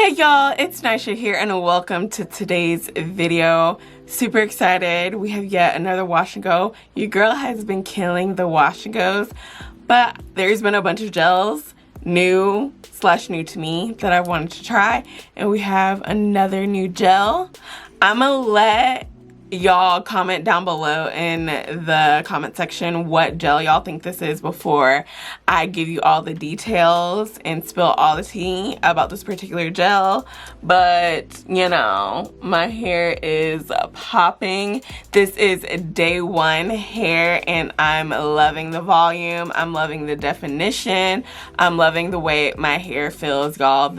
Hey y'all, it's Nisha here and welcome to today's video. Super excited. We have yet another wash and go. Your girl has been killing the wash and goes, but there's been a bunch of gels, new to me, that I wanted to try, and we have another new gel. I'm gonna let y'all comment down below in the comment section what gel y'all think this is before I give you all the details and spill all the tea about this particular gel. But you know, my hair is popping. This is day one hair and I'm loving the volume, I'm loving the definition, I'm loving the way my hair feels, y'all.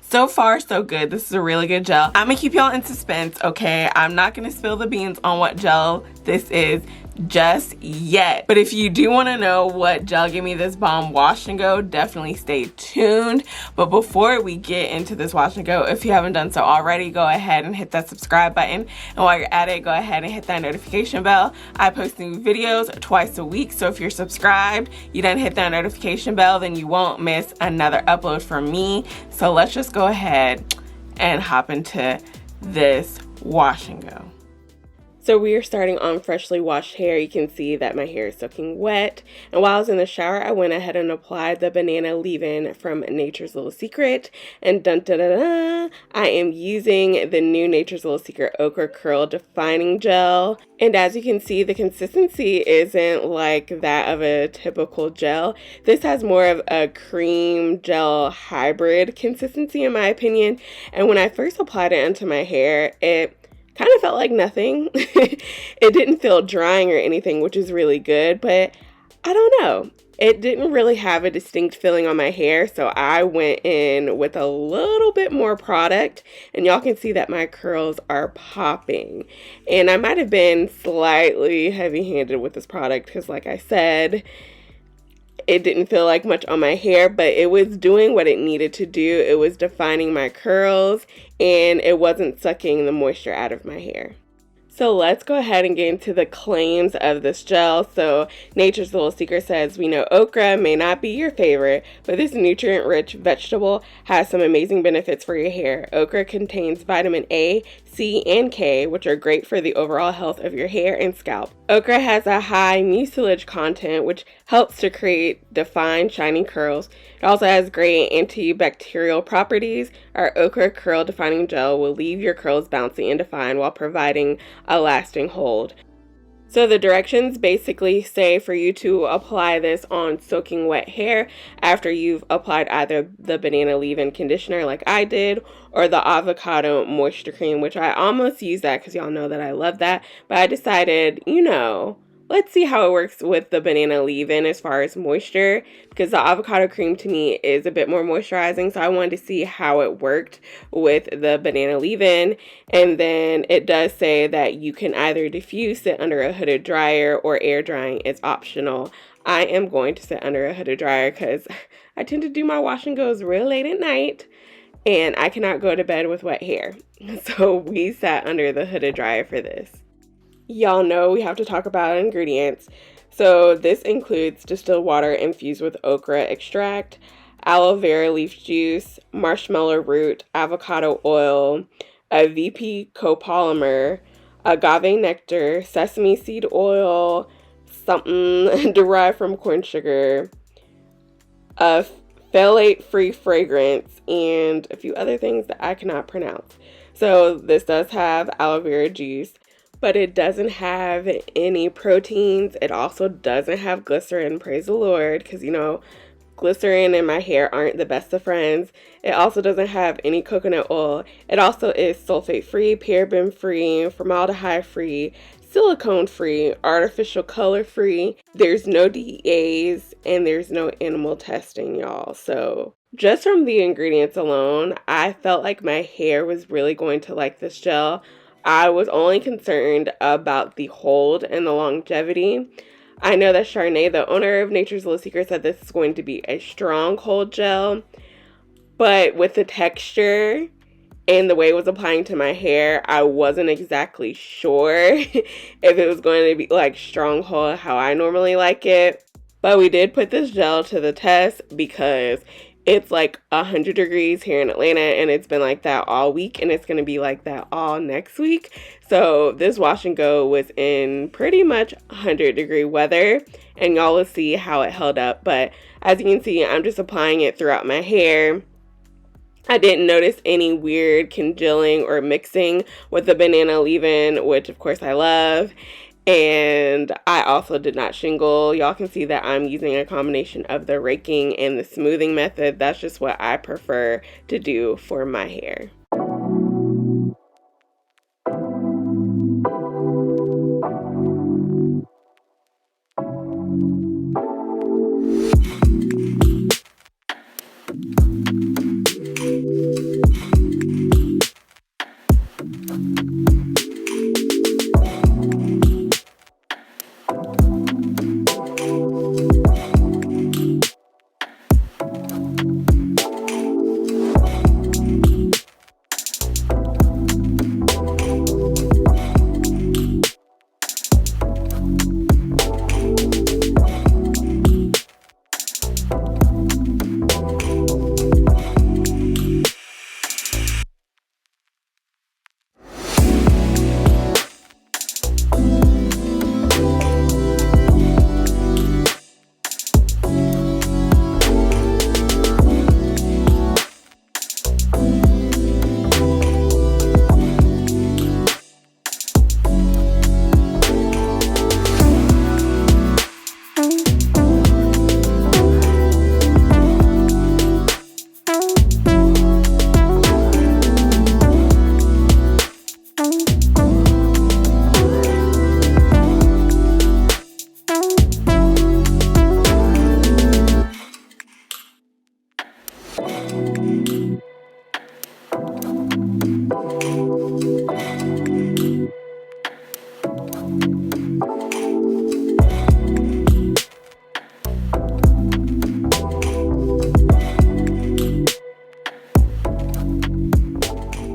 So far, so good. This is a really good gel. I'm gonna keep y'all in suspense, okay? I'm not gonna spill the beans on what gel this is just yet. But if you do wanna know what gel gave me this bomb wash and go, definitely stay tuned. But before we get into this wash and go, if you haven't done so already, go ahead and hit that subscribe button. And while you're at it, go ahead and hit that notification bell. I post new videos twice a week, so if you're subscribed, you done hit that notification bell, then you won't miss another upload from me. So let's just go ahead and hop into this wash and go. So we are starting on freshly washed hair. You can see that my hair is soaking wet. And while I was in the shower, I went ahead and applied the banana leave-in from Nature's Little Secret. And dun da da da, I am using the new Nature's Little Secret Okra Curl Defining Gel. And as you can see, the consistency isn't like that of a typical gel. This has more of a cream gel hybrid consistency in my opinion. And when I first applied it onto my hair, it kind of felt like nothing. It didn't feel drying or anything, which is really good, but I don't know. It didn't really have a distinct feeling on my hair, so I went in with a little bit more product, and y'all can see that my curls are popping. And I might have been slightly heavy-handed with this product because, like I said, it didn't feel like much on my hair, but it was doing what it needed to do. It was defining my curls, and it wasn't sucking the moisture out of my hair. So let's go ahead and get into the claims of this gel. So Nature's Little Secret says, we know okra may not be your favorite, but this nutrient-rich vegetable has some amazing benefits for your hair. Okra contains vitamin A, C, and K, which are great for the overall health of your hair and scalp. Okra has a high mucilage content, which helps to create defined, shiny curls. It also has great antibacterial properties. Our Okra Curl Defining Gel will leave your curls bouncy and defined while providing a lasting hold. So the directions basically say for you to apply this on soaking wet hair after you've applied either the banana leave-in conditioner like I did or the avocado moisture cream, which I almost used that because y'all know that I love that. But I decided, you know, let's see how it works with the banana leave-in as far as moisture, because the avocado cream to me is a bit more moisturizing, so I wanted to see how it worked with the banana leave-in. And then it does say that you can either diffuse, sit under a hooded dryer, or air drying is optional. I am going to sit under a hooded dryer because I tend to do my wash and goes real late at night, and I cannot go to bed with wet hair. So we sat under the hooded dryer for this. Y'all know we have to talk about ingredients. So this includes distilled water infused with okra extract, aloe vera leaf juice, marshmallow root, avocado oil, a VP copolymer, agave nectar, sesame seed oil, something derived from corn sugar, a phthalate-free fragrance, and a few other things that I cannot pronounce. So this does have aloe vera juice, but it doesn't have any proteins. It also doesn't have glycerin, praise the Lord, because you know, glycerin and my hair aren't the best of friends. It also doesn't have any coconut oil. It also is sulfate-free, paraben-free, formaldehyde-free, silicone-free, artificial color-free. There's no DEAs, and there's no animal testing, y'all. So just from the ingredients alone, I felt like my hair was really going to like this gel. I was only concerned about the hold and the longevity. I know that Charnay, the owner of Nature's Little Secret, said this is going to be a strong hold gel, but with the texture and the way it was applying to my hair, I wasn't exactly sure if it was going to be like strong hold how I normally like it. But we did put this gel to the test because It's like 100 degrees here in Atlanta, and it's been like that all week, and it's going to be like that all next week. So this wash and go was in pretty much 100-degree weather, and y'all will see how it held up. But as you can see, I'm just applying it throughout my hair. I didn't notice any weird congealing or mixing with the banana leave-in, which of course I love. And I also did not shingle. Y'all can see that I'm using a combination of the raking and the smoothing method. That's just what I prefer to do for my hair.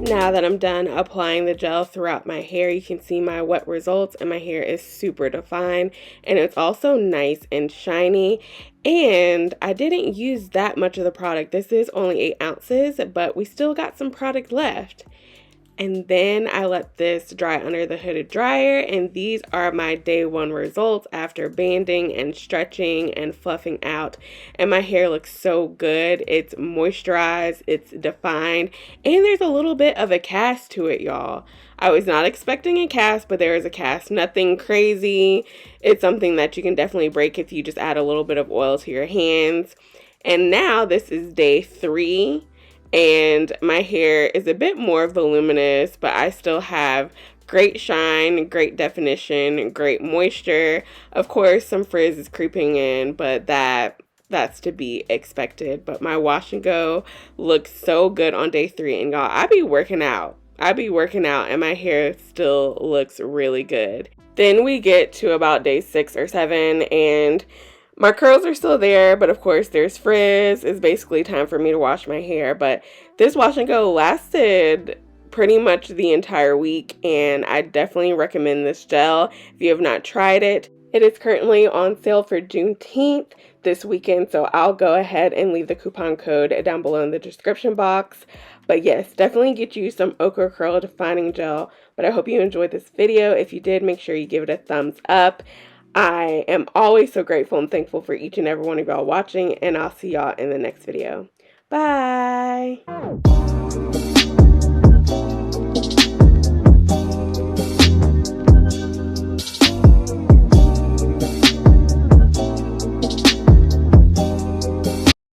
Now that I'm done applying the gel throughout my hair, you can see my wet results, and my hair is super defined, and it's also nice and shiny. And I didn't use that much of the product. This is only 8 ounces, but we still got some product left. And then I let this dry under the hooded dryer, and these are my day 1 results after banding and stretching and fluffing out. And my hair looks so good. It's moisturized, it's defined, and there's a little bit of a cast to it, y'all. I was not expecting a cast, but there is a cast. Nothing crazy. It's something that you can definitely break if you just add a little bit of oil to your hands. And now this is day 3. And my hair is a bit more voluminous, but I still have great shine, great definition, great moisture. Of course, some frizz is creeping in, but that's to be expected. But my wash and go looks so good on day 3. And y'all, I be working out, and my hair still looks really good. Then we get to about day 6 or 7, and my curls are still there, but of course there's frizz. It's basically time for me to wash my hair. But this wash and go lasted pretty much the entire week, and I definitely recommend this gel if you have not tried it. It is currently on sale for Juneteenth this weekend, so I'll go ahead and leave the coupon code down below in the description box. But yes, definitely get you some Okra Curl Defining Gel. But I hope you enjoyed this video. If you did, make sure you give it a thumbs up. I am always so grateful and thankful for each and every one of y'all watching, and I'll see y'all in the next video. Bye!